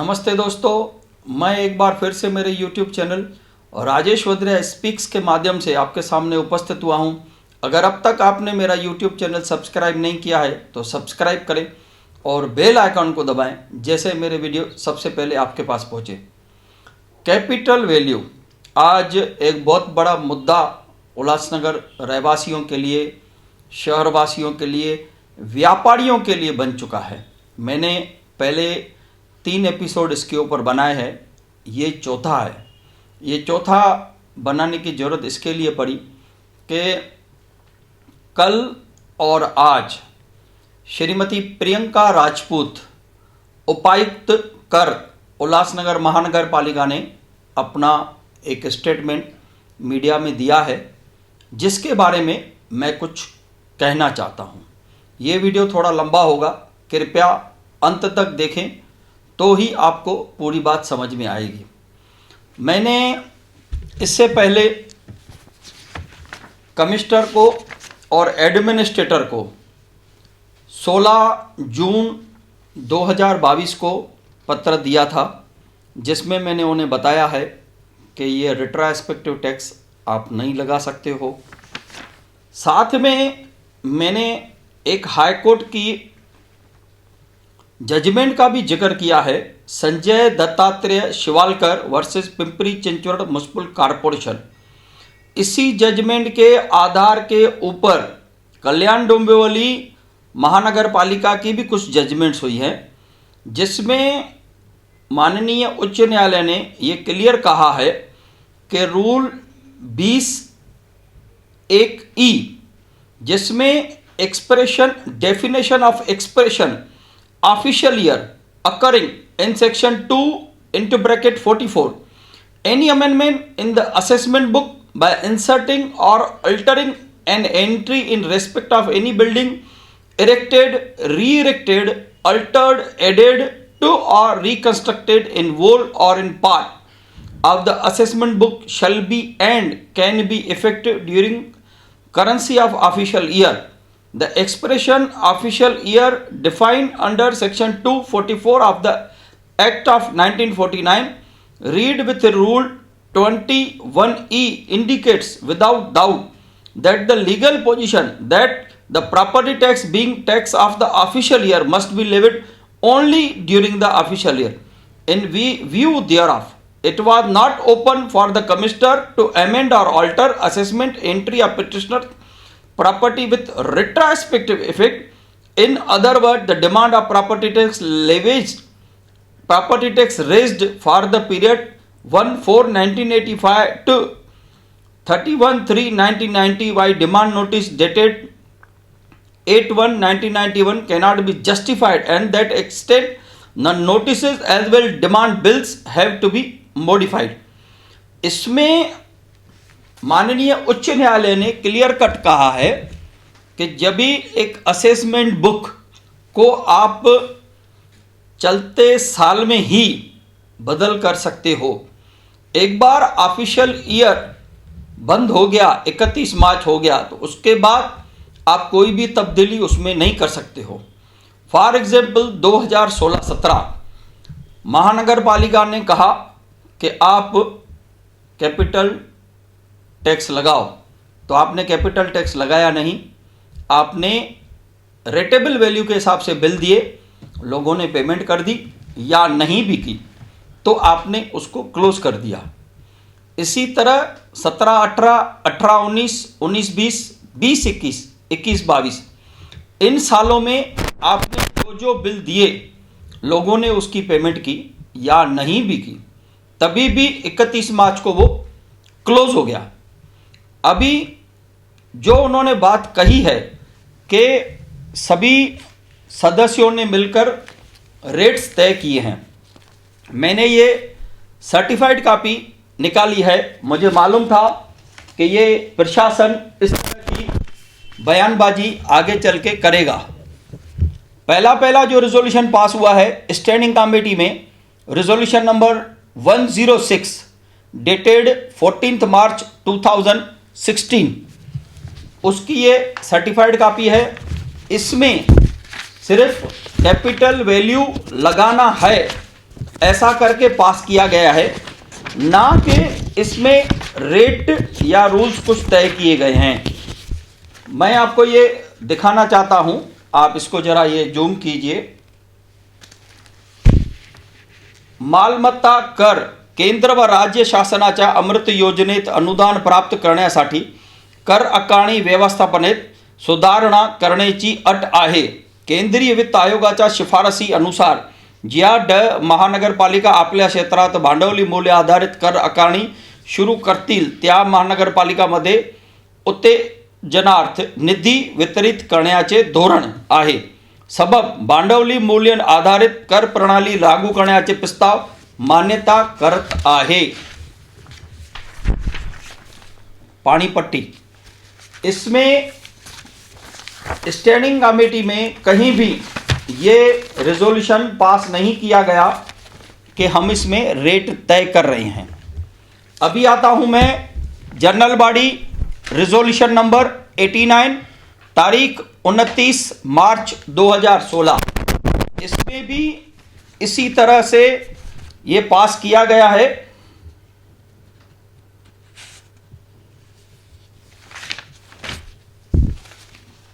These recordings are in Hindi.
नमस्ते दोस्तों, मैं एक बार फिर से मेरे YouTube चैनल राजेश वद्रिया स्पीक्स के माध्यम से आपके सामने उपस्थित हुआ हूं। अगर अब तक आपने मेरा YouTube चैनल सब्सक्राइब नहीं किया है तो सब्सक्राइब करें और बेल आइकन को दबाएं, जैसे मेरे वीडियो सबसे पहले आपके पास पहुंचे। कैपिटल वैल्यू आज एक बहुत बड़ा मुद्दा उल्लासनगर रहवासियों के लिए, शहरवासियों के लिए, व्यापारियों के लिए बन चुका है। मैंने पहले 3 एपिसोड इसके ऊपर बनाए हैं, ये चौथा है। ये चौथा बनाने की ज़रूरत इसके लिए पड़ी कि कल और आज श्रीमती प्रियंका राजपूत उपायुक्त कर उल्लासनगर महानगर पालिका ने अपना एक स्टेटमेंट मीडिया में दिया है, जिसके बारे में मैं कुछ कहना चाहता हूँ। ये वीडियो थोड़ा लंबा होगा, कृपया अंत तक देखें तो ही आपको पूरी बात समझ में आएगी। मैंने इससे पहले कमिश्नर को और एडमिनिस्ट्रेटर को 16 जून 2022 को पत्र दिया था, जिसमें मैंने उन्हें बताया है कि ये रिट्रोस्पेक्टिव टैक्स आप नहीं लगा सकते हो। साथ में मैंने एक हाई कोर्ट की जजमेंट का भी जिक्र किया है, Sanjay Dattatreya Shivalkar versus Pimpri Chinchwad municipal corporation. इसी जजमेंट के आधार के ऊपर कल्याण डोंबिवली महानगर पालिका की भी कुछ जजमेंट्स हुई हैं, जिसमें माननीय उच्च न्यायालय ने ये क्लियर कहा है कि रूल 20(1)(e), जिसमें expression definition of expression official year occurring in section 2(44), any amendment in the assessment book by inserting or altering an entry in respect of any building erected, re-erected, altered, added to or reconstructed in whole or in part of the assessment book shall be and can be effective during currency of official year. The expression official year defined under section 244 of the Act of 1949 read with rule 21(e) indicates without doubt that the legal position that the property tax being tax of the official year must be levied only during the official year. In view thereof, it was not open for the commissioner to amend or alter assessment entry of petitioner property with retrospective effect. In other words, the demand of property tax raised for the period 1/4/1985 to 31/3/1990 by demand notice dated 8/1/1991 cannot be justified, and that extent the notices as well demand bills have to be modified. इसमें माननीय उच्च न्यायालय ने क्लियर कट कहा है कि जब भी एक असेसमेंट बुक को आप चलते साल में ही बदल कर सकते हो। एक बार ऑफिशियल ईयर बंद हो गया, 31 मार्च हो गया, तो उसके बाद आप कोई भी तब्दीली उसमें नहीं कर सकते हो। फॉर एग्जाम्पल 2016-17 महानगर पालिका ने कहा कि आप कैपिटल टैक्स लगाओ, तो आपने कैपिटल टैक्स लगाया नहीं, आपने रेटेबल वैल्यू के हिसाब से बिल दिए, लोगों ने पेमेंट कर दी या नहीं भी की तो आपने उसको क्लोज कर दिया। इसी तरह 17-18, 18-19, 19-20, 20-21, 21-22 इन सालों में आपने जो बिल दिए लोगों ने उसकी पेमेंट की या नहीं भी की, तभी भी 31 मार्च को वो क्लोज हो गया। अभी जो उन्होंने बात कही है कि सभी सदस्यों ने मिलकर रेट्स तय किए हैं, मैंने ये सर्टिफाइड कॉपी निकाली है। मुझे मालूम था कि ये प्रशासन इस तरह की बयानबाजी आगे चल के करेगा। पहला जो रिजोल्यूशन पास हुआ है स्टैंडिंग कमेटी में, रिजोल्यूशन नंबर 106 डेटेड 14 मार्च 2016, उसकी ये सर्टिफाइड कॉपी है। इसमें सिर्फ कैपिटल वैल्यू लगाना है ऐसा करके पास किया गया है, ना कि इसमें रेट या रूल्स कुछ तय किए गए हैं। मैं आपको ये दिखाना चाहता हूं, आप इसको जरा ये जूम कीजिए। मालमत्ता कर केंद्र व राज्य शासनाच्या अमृत योजनेत अनुदान प्राप्त करण्यासाठी कर आकारणी व्यवस्थापनेत सुधारणा करण्याची अट आहे। केंद्रीय वित्त आयोगाच्या शिफारसी अनुसार ज्या महानगरपालिका आपल्या क्षेत्रात भांडवली मूल्य आधारित कर आकारणी सुरू करतील त्या महानगरपालिकामध्ये उत्तेजनार्थ निधी वितरित करण्याचे धोरण आहे। सबब भांडवली मूल्य आधारित कर प्रणाली लागू करण्याचे प्रस्ताव मान्यता करत आहे। पानीपट्टी, इसमें स्टैंडिंग कमेटी में कहीं भी ये रेजोल्यूशन पास नहीं किया गया कि हम इसमें रेट तय कर रहे हैं। अभी आता हूं मैं जनरल बॉडी रेजोल्यूशन नंबर 89 तारीख 29 मार्च 2016। इसमें भी इसी तरह से ये पास किया गया है।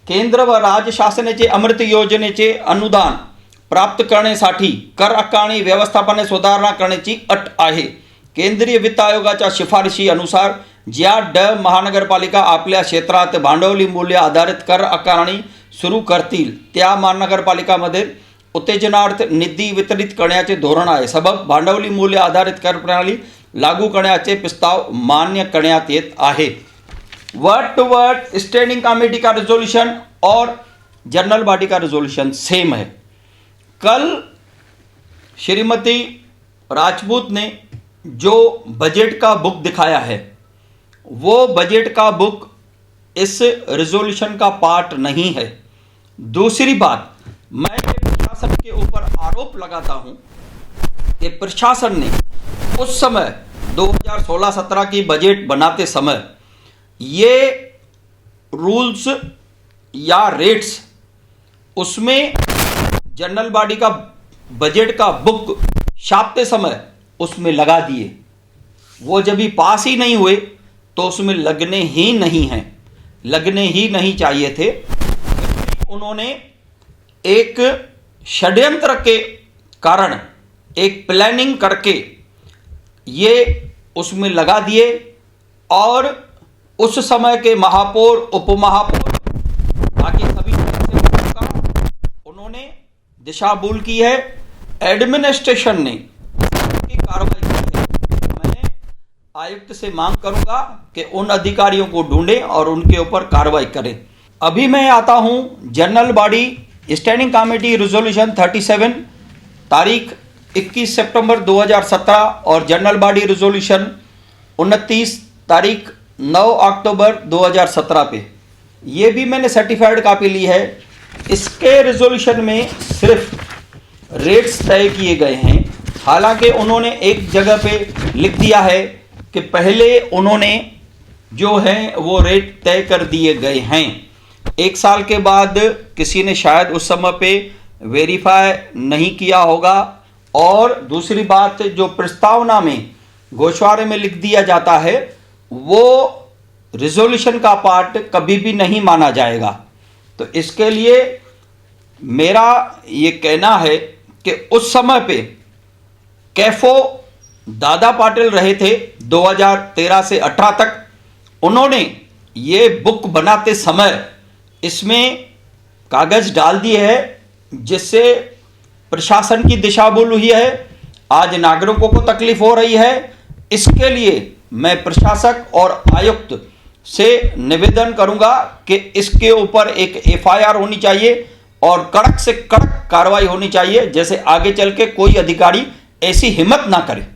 केंद्र व राज्य शासनाचे अमृत योजनेचे अनुदान प्राप्त करण्यासाठी कर आकारणी व्यवस्थापन सुधारणा करण्याची अट आहे। केंद्रीय वित्त आयोगाच्या शिफारशी अनुसार ज्या महानगरपालिका आपल्या क्षेत्रात भांडवली मूल्य आधारित कर आकारणी सुरू करतील त्या महानगरपालिकामध्ये उत्तेजनार्थ निधी वितरित करण्याचे धोरण आहे। सबब भांडवली मूल्य आधारित कर प्रणाली लागू करण्याचे प्रस्ताव मान्य करण्यात येत आहे। Word to word standing committee का रेजोल्यूशन और जनरल बॉडी का रेजोल्यूशन सेम है। कल श्रीमती राजपूत ने जो बजट का बुक दिखाया है वो बजट का बुक इस रेजोल्यूशन का पार्ट नहीं है। दूसरी बात, मैं प्रशासन के ऊपर आरोप लगाता हूं कि प्रशासन ने उस समय 2016-17 की बजट बनाते समय ये रूल्स या रेट्स उसमें जनरल बॉडी का बजट का बुक छापते समय उसमें लगा दिए। वो जब भी पास ही नहीं हुए तो उसमें लगने ही नहीं हैं, लगने ही नहीं चाहिए थे। उन्होंने एक षड्यंत्र के कारण एक प्लानिंग करके ये उसमें लगा दिए और उस समय के महापौर, उपमहापौर, बाकी सभी सदस्यों का उन्होंने दिशा भूल की है। एडमिनिस्ट्रेशन ने की कार्रवाई की है। मैं आयुक्त से मांग करूंगा कि उन अधिकारियों को ढूंढें और उनके ऊपर कार्रवाई करें। अभी मैं आता हूं general body standing committee resolution 37 तारीख 21 सितंबर 2017 और जनरल बॉडी रेजोल्यूशन 29 तारीख 9 अक्टूबर 2017 पे। ये भी मैंने सर्टिफाइड कॉपी ली है। इसके रेजोल्यूशन में सिर्फ रेट्स तय किए गए हैं। हालांकि उन्होंने एक जगह पे लिख दिया है कि पहले उन्होंने जो है वो रेट तय कर दिए गए हैं। एक साल के बाद किसी ने शायद उस समय पे वेरीफाई नहीं किया होगा। और दूसरी बात, जो प्रस्तावना में गोशवारे में लिख दिया जाता है वो रिजोल्यूशन का पार्ट कभी भी नहीं माना जाएगा। तो इसके लिए मेरा ये कहना है कि उस समय पे कैफो दादा पाटिल रहे थे 2013 से 18 तक। उन्होंने ये बुक बनाते समय इसमें कागज डाल दिए हैं जिससे प्रशासन की दिशा भूल हुई है। आज नागरिकों को तकलीफ हो रही है। इसके लिए मैं प्रशासक और आयुक्त से निवेदन करूंगा कि इसके ऊपर एक एफआईआर होनी चाहिए और कड़क से कड़क कार्रवाई होनी चाहिए, जैसे आगे चल के कोई अधिकारी ऐसी हिम्मत ना करे।